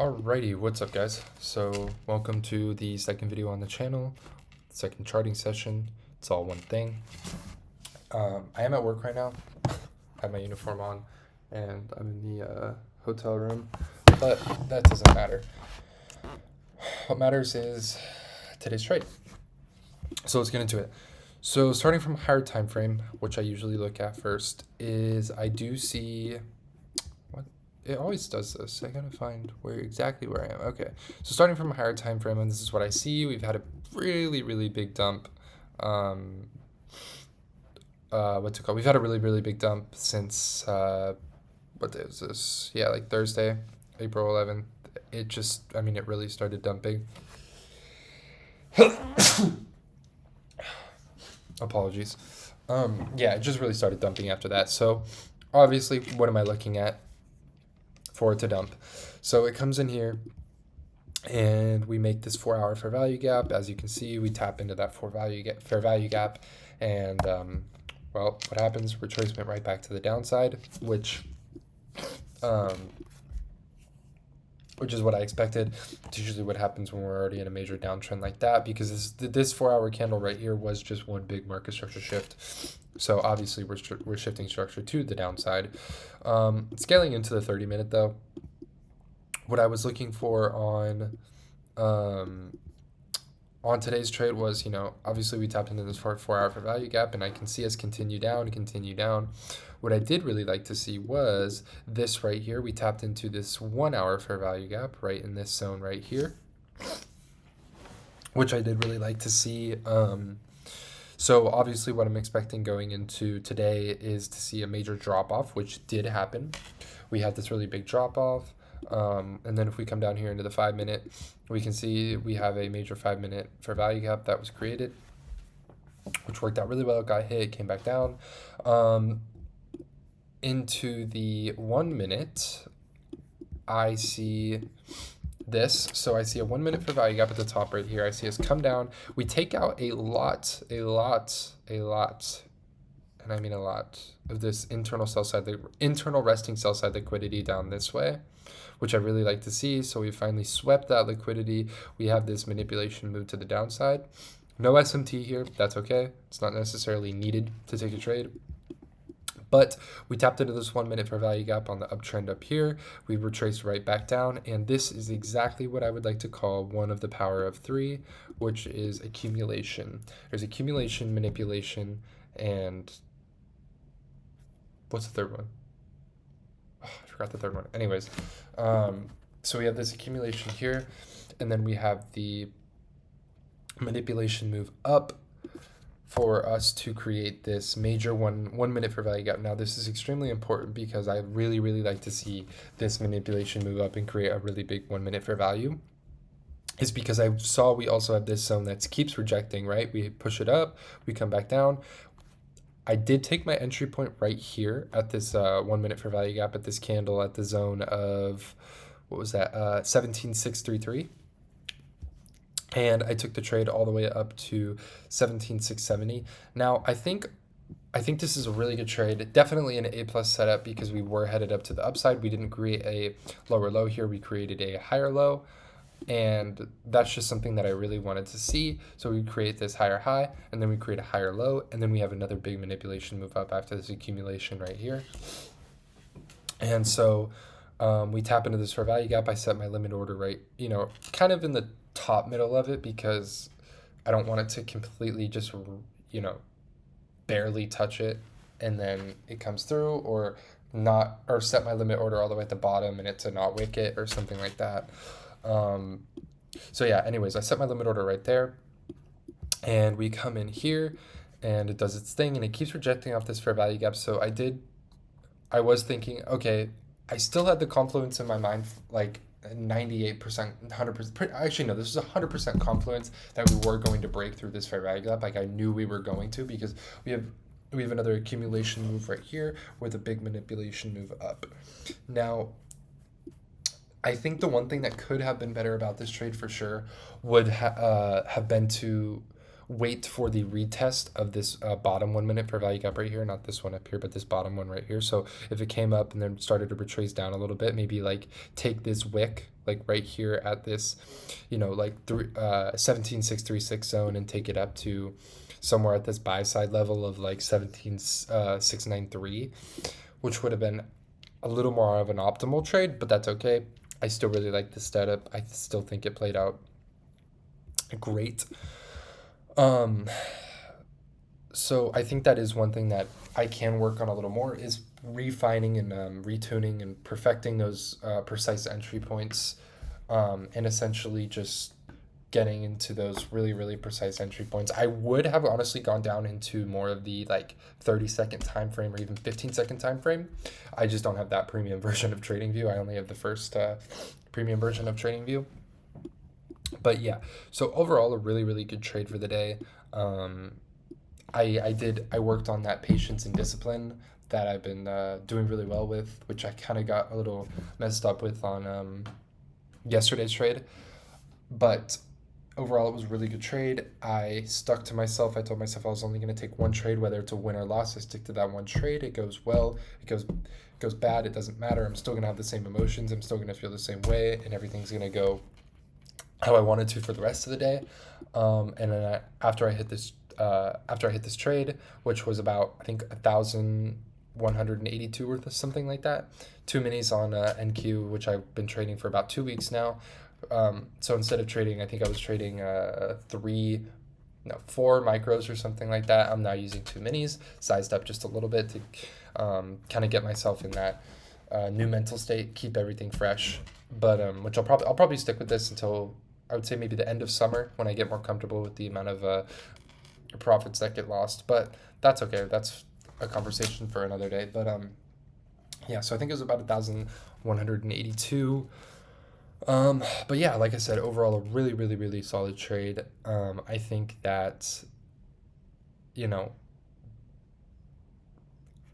Alrighty, what's up guys? So welcome to the second video on the channel, second charting session. It's all one thing. I am at work right now. I have my uniform on and I'm in the hotel room, but that doesn't matter. What matters is today's trade. So let's get into it. So starting from a higher time frame, which I usually look at first, is I do see it always does this. I gotta find exactly where I am. Okay, so starting from a higher time frame, and this is what I see. We've had a really big dump. What's it called? We've had a really big dump since what day is this? Yeah, like Thursday, April 11th. It just, I mean, it really started dumping. Apologies. Yeah, it just really started dumping after that. So obviously, what am I looking at for it to dump? So it comes in here and we make this 4 hour fair value gap. As you can see, we tap into that fair value gap, and well, what happens? Retracement right back to the downside, which is what I expected. It's usually what happens when we're already in a major downtrend like that, because this 4 hour candle right here was just one big market structure shift. So obviously we're shifting structure to the downside. Scaling into the 30-minute though, what I was looking for on today's trade was, obviously we tapped into this 4 hour fair value gap, and I can see us continue down. What I did really like to see was this right here. We tapped into this 1 hour fair value gap right in this zone right here, which I did really like to see. So obviously what I'm expecting going into today is to see a major drop off, which did happen. We had this really big drop off. And then if we come down here into the 5-minute, we can see we have a major 5-minute fair value gap that was created, which worked out really well. Got hit, came back down. Into the 1 minute, I see this. So I see a 1 minute fair value gap at the top right here. I see us come down. We take out a lot, and I mean a lot, of this internal resting sell side liquidity down this way, which I really like to see. So we finally swept that liquidity. We have this manipulation move to the downside. No SMT here. That's okay. It's not necessarily needed to take a trade. But we tapped into this 1 minute fair value gap on the uptrend up here. We retraced right back down, and this is exactly what I would like to call one of the power of 3, which is accumulation. There's accumulation, manipulation, and what's the third one? Oh, I forgot the third one. Anyways, so we have this accumulation here, and then we have the manipulation move up for us to create this major one minute fair value gap. Now this is extremely important because I really like to see this manipulation move up and create a really big 1 minute fair value. Is because I saw we also have this zone that keeps rejecting, right? We push it up, we come back down. I did take my entry point right here at this 1 minute fair value gap at this candle at the zone of, what was that, 17,633. And I took the trade all the way up to 17,670. Now, I think this is a really good trade. Definitely an A+ setup because we were headed up to the upside. We didn't create a lower low here. We created a higher low. And that's just something that I really wanted to see. So we create this higher high, and then we create a higher low, and then we have another big manipulation move up after this accumulation right here. And so we tap into this fair value gap. I set my limit order right, kind of in the top middle of it because I don't want it to completely just, barely touch it and then it comes through, or set my limit order all the way at the bottom and it to not wick it or something like that. So yeah, anyways, I set my limit order right there, and we come in here and it does its thing and it keeps rejecting off this fair value gap. So I was thinking, okay, I still had the confluence in my mind, like 98%, 100%. Actually, no, this was 100% confluence that we were going to break through this fair value gap. Like I knew we were going to, because we have another accumulation move right here with a big manipulation move up. Now, I think the one thing that could have been better about this trade for sure would have been wait for the retest of this bottom 1 minute fair value gap right here, not this one up here, but this bottom one right here. So if it came up and then started to retrace down a little bit, maybe like take this wick like right here at this, like 17,636 zone and take it up to somewhere at this buy side level of like 17,693, which would have been a little more of an optimal trade, but that's okay. I still really like this setup. I still think it played out great. So I think that is one thing that I can work on a little more is refining and retuning and perfecting those precise entry points, and essentially just getting into those really, really precise entry points. I would have honestly gone down into more of the like 30-second time frame or even 15-second time frame. I just don't have that premium version of TradingView. I only have the first premium version of TradingView. But yeah, so overall a really, really good trade for the day. I worked on that patience and discipline that I've been doing really well with, which I kind of got a little messed up with on yesterday's trade. But overall, it was a really good trade. I stuck to myself. I told myself I was only going to take one trade, whether it's a win or loss. I stick to that one trade. It goes well. It goes bad. It doesn't matter. I'm still going to have the same emotions. I'm still going to feel the same way, and everything's going to go how I wanted to for the rest of the day. And then after I hit this trade, which was about I think 1,182 worth of something like that, 2 minis on NQ, which I've been trading for about 2 weeks now. So instead of trading, I think I was trading 4 micros or something like that. I'm now using 2 minis, sized up just a little bit to kind of get myself in that new mental state, keep everything fresh. But which I'll probably stick with this until I would say maybe the end of summer when I get more comfortable with the amount of profits that get lost. But that's okay. That's a conversation for another day. But yeah, so I think it was about 1,182. But yeah, like I said, overall a really, really, really solid trade. I think that,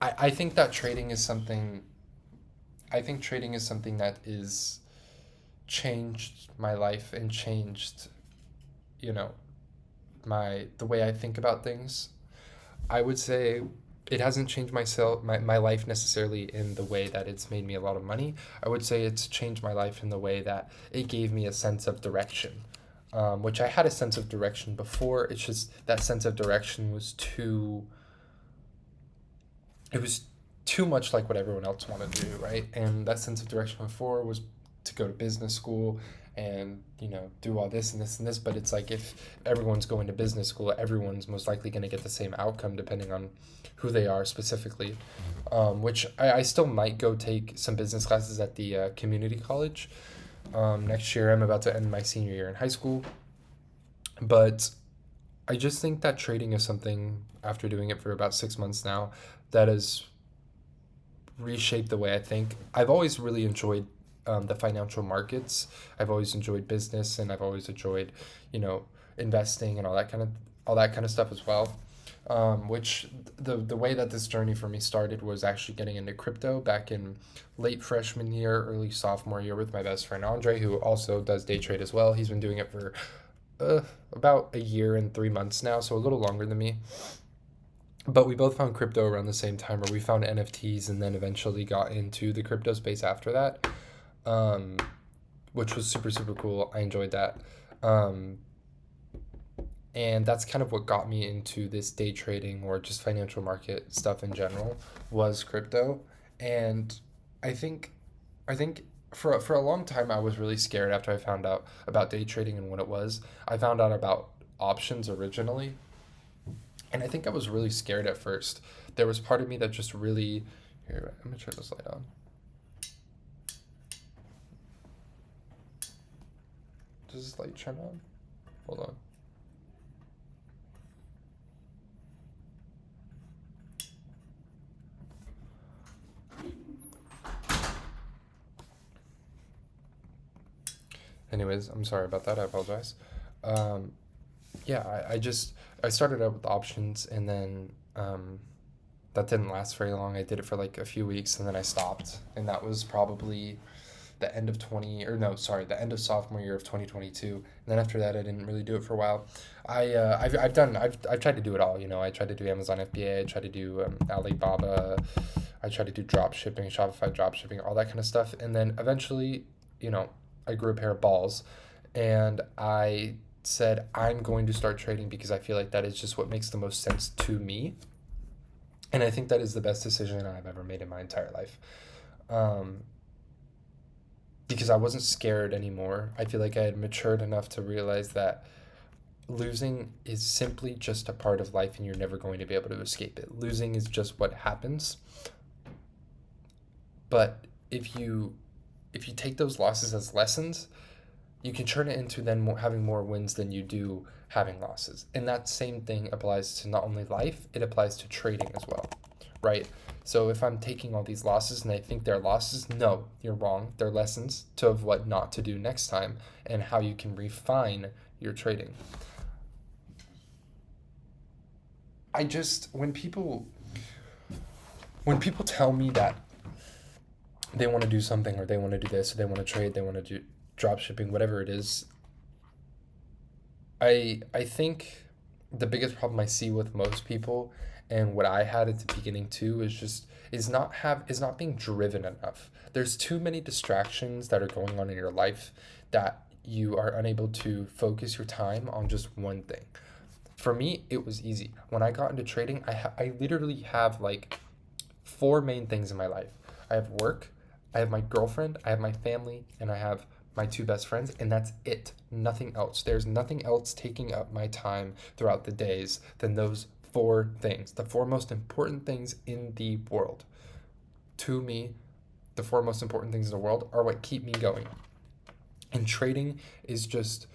I think that trading is something. I think trading is something that is changed my life and changed, the way I think about things. I would say it hasn't changed my life necessarily in the way that it's made me a lot of money. I would say it's changed my life in the way that it gave me a sense of direction, which I had a sense of direction before. It's just that sense of direction was it was too much like what everyone else wanted to do, right? And that sense of direction before was to go to business school and do all this and this and this, but it's like if everyone's going to business school, everyone's most likely going to get the same outcome depending on who they are specifically, which I still might go take some business classes at the community college next year. I'm about to end my senior year in high school, but I just think that trading is something, after doing it for about 6 months now, that has reshaped the way I think. I've always really enjoyed the financial markets. I've always enjoyed business, and I've always enjoyed, investing and all that kind of stuff as well. Which the way that this journey for me started was actually getting into crypto back in late freshman year, early sophomore year with my best friend Andre, who also does day trade as well. He's been doing it for about a year and 3 months now, so a little longer than me. But we both found crypto around the same time, or we found NFTs and then eventually got into the crypto space after that, which was super, super cool. I enjoyed that. And that's kind of what got me into this day trading or just financial market stuff in general was crypto. And I think for a long time I was really scared after I found out about day trading and what it was. I found out about options originally, and I think I was really scared at first. There was part of me that just really, here, I'm gonna turn this light on. Does this light turn on? Hold on. Anyways, I'm sorry about that. I apologize. Yeah, I started out with options, and then that didn't last very long. I did it for like a few weeks, and then I stopped. And that was probably the end of 20, or no, sorry, the end of sophomore year of 2022. And then after that, I didn't really do it for a while. I've tried to do it all. I tried to do Amazon FBA. I tried to do Alibaba. I tried to do drop shipping, Shopify drop shipping, all that kind of stuff. And then eventually, you know, I grew a pair of balls, and I said I'm going to start trading because I feel like that is just what makes the most sense to me. And I think that is the best decision I've ever made in my entire life. Um, because I wasn't scared anymore. I feel like I had matured enough to realize that losing is simply just a part of life and you're never going to be able to escape it. Losing is just what happens. But if you take those losses as lessons, you can turn it into then having more wins than you do having losses. And that same thing applies to not only life, it applies to trading as well, right? So if I'm taking all these losses and I think they're losses, no, you're wrong. They're lessons of what not to do next time and how you can refine your trading. I just when people tell me that they want to do something or they want to do this or they want to trade, they want to do drop shipping, whatever it is, I think the biggest problem I see with most people and what I had at the beginning too is not being driven enough. There's too many distractions that are going on in your life that you are unable to focus your time on just one thing. For me, it was easy. When I got into trading, I literally have like four main things in my life. I have work, I have my girlfriend, I have my family, and I have my two best friends, and that's it. Nothing else. There's nothing else taking up my time throughout the days than those four things. The four most important things in the world. To me, the four most important things in the world are what keep me going. And trading is just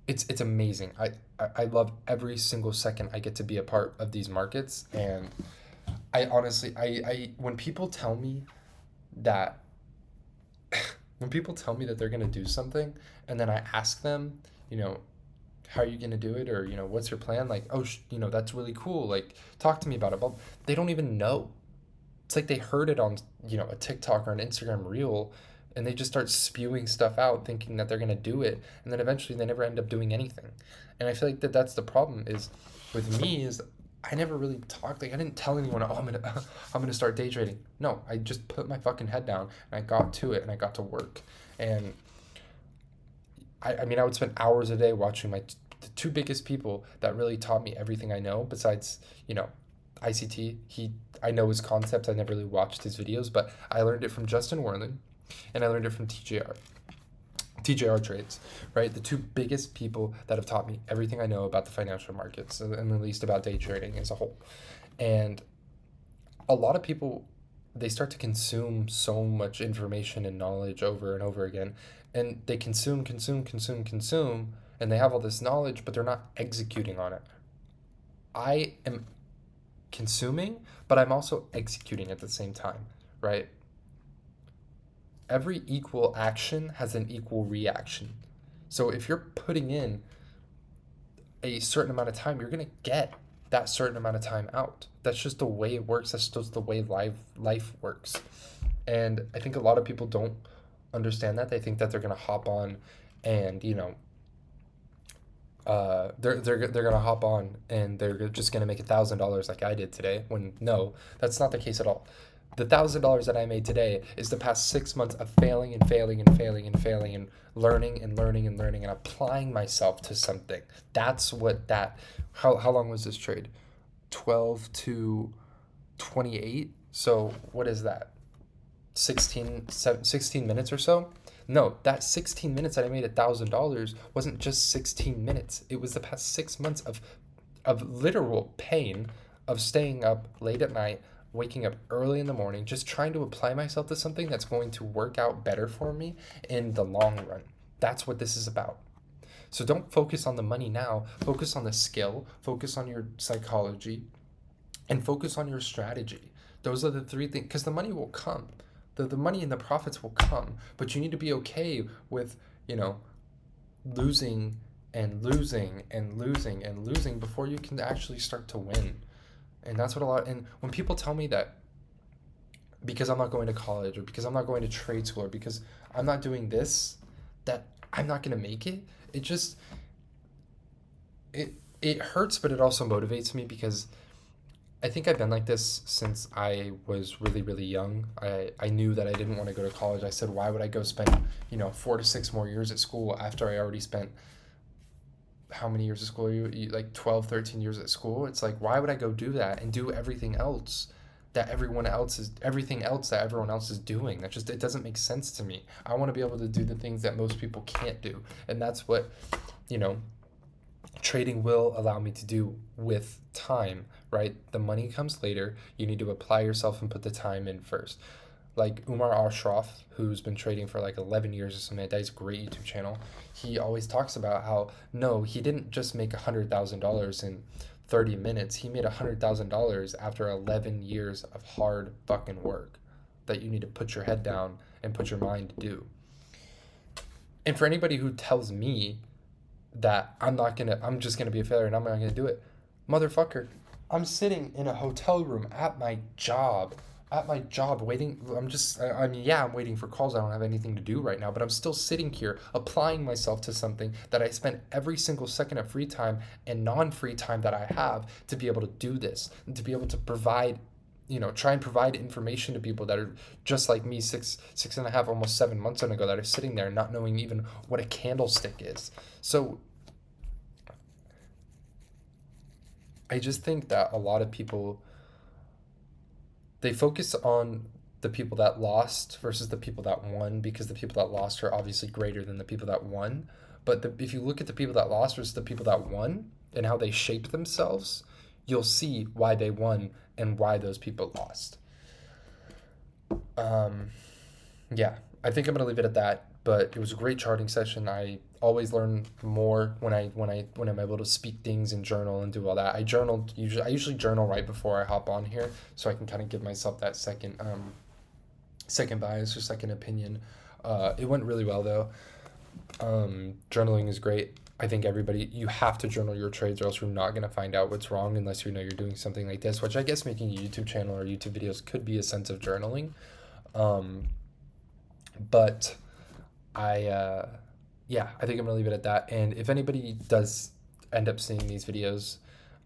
it's amazing. I love every single second I get to be a part of these markets, and I honestly I when people tell me that when people tell me that they're going to do something and then I ask them, you know, how are you going to do it, or what's your plan, like, oh that's really cool, like talk to me about it, but they don't even know. It's like they heard it on a TikTok or an Instagram reel, and they just start spewing stuff out thinking that they're going to do it, and then eventually they never end up doing anything. And I feel like that's the problem is with me is I never really talked, like I didn't tell anyone, oh, I'm gonna start day trading. No, I just put my fucking head down and I got to it and I got to work. And I mean I would spend hours a day watching the two biggest people that really taught me everything I know besides ICT. I know his concepts. I never really watched his videos, but I learned it from Justin Werlin and I learned it from TJR Trades, right? The two biggest people that have taught me everything I know about the financial markets and at least about day trading as a whole. And a lot of people, they start to consume so much information and knowledge over and over again, and they consume, and they have all this knowledge, but they're not executing on it. I am consuming, but I'm also executing at the same time, right? Every equal action has an equal reaction. So if you're putting in a certain amount of time, you're going to get that certain amount of time out. That's just the way it works. That's just the way life works. And I think a lot of people don't understand that. They think that they're going to hop on and, they're gonna hop on and they're just gonna make $1,000 like I did today. When no, that's not the case at all. The $1,000 that I made today is the past 6 months of failing and failing and failing and failing and learning and learning and learning and applying myself to something. That's what that. How long was this trade? 12 to 28. So what is that? 16 minutes or so. No, that 16 minutes that I made $1,000 wasn't just 16 minutes. It was the past 6 months of literal pain of staying up late at night, waking up early in the morning, just trying to apply myself to something that's going to work out better for me in the long run. That's what this is about. So don't focus on the money now. Focus on the skill, focus on your psychology, and focus on your strategy. Those are the three things, because the money will come. The money and the profits will come, but you need to be okay with, losing and losing and losing and losing before you can actually start to win. And that's what and when people tell me that because I'm not going to college, or because I'm not going to trade school, or because I'm not doing this, that I'm not going to make it. It just it hurts, but it also motivates me because I think I've been like this since I was really, really young. I knew that I didn't want to go to college. I said, why would I go spend, 4 to 6 more years at school after I already spent how many years of school? You like 12, 13 years at school? It's like, why would I go do that and do everything else that everyone else is doing? It doesn't make sense to me. I want to be able to do the things that most people can't do. And that's what, you know, trading will allow me to do with time, right? The money comes later. You need to apply yourself and put the time in first. Like Umar Ashraf, who's been trading for like 11 years or something like that, he's a great YouTube channel. He always talks about how, no, he didn't just make $100,000 in 30 minutes. He made $100,000 after 11 years of hard fucking work that you need to put your head down and put your mind to do. And for anybody who tells me that I'm just gonna be a failure and I'm not gonna do it, motherfucker, I'm sitting in a hotel room at my job, waiting. I'm waiting for calls. I don't have anything to do right now, but I'm still sitting here applying myself to something that I spent every single second of free time and non-free time that I have to be able to do this and to be able to provide, try and provide information to people that are just like me, 6.5, almost 7 months ago, that are sitting there not knowing even what a candlestick is. So I just think that a lot of people, they focus on the people that lost versus the people that won, because the people that lost are obviously greater than the people that won. But if you look at the people that lost versus the people that won and how they shaped themselves, you'll see why they won and why those people lost. Yeah, I think I'm gonna leave it at that. But it was a great charting session. I always learn more when I'm able to speak things and journal and do all that. I usually journal right before I hop on here, so I can kind of give myself that second bias or second opinion. It went really well though. Journaling is great. I think you have to journal your trades, or else you're not gonna find out what's wrong unless you know you're doing something like this, which I guess making a YouTube channel or YouTube videos could be a sense of journaling. Um, but yeah, I think I'm gonna leave it at that. And if anybody does end up seeing these videos,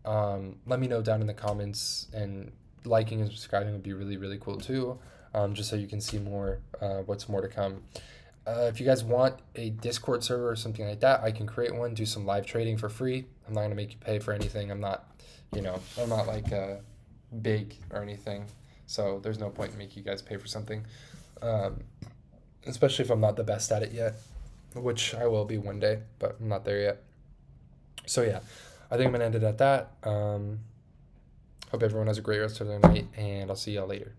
let me know down in the comments, and liking and subscribing would be really, really cool too. Just so you can see more, what's more to come. If you guys want a Discord server or something like that, I can create one, do some live trading for free. I'm not gonna make you pay for anything. I'm not like big or anything, so there's no point in making you guys pay for something. Um, Especially if I'm not the best at it yet, which I will be one day, but I'm not there yet. So yeah, I think I'm gonna end it at that. Hope everyone has a great rest of their night, and I'll see y'all later.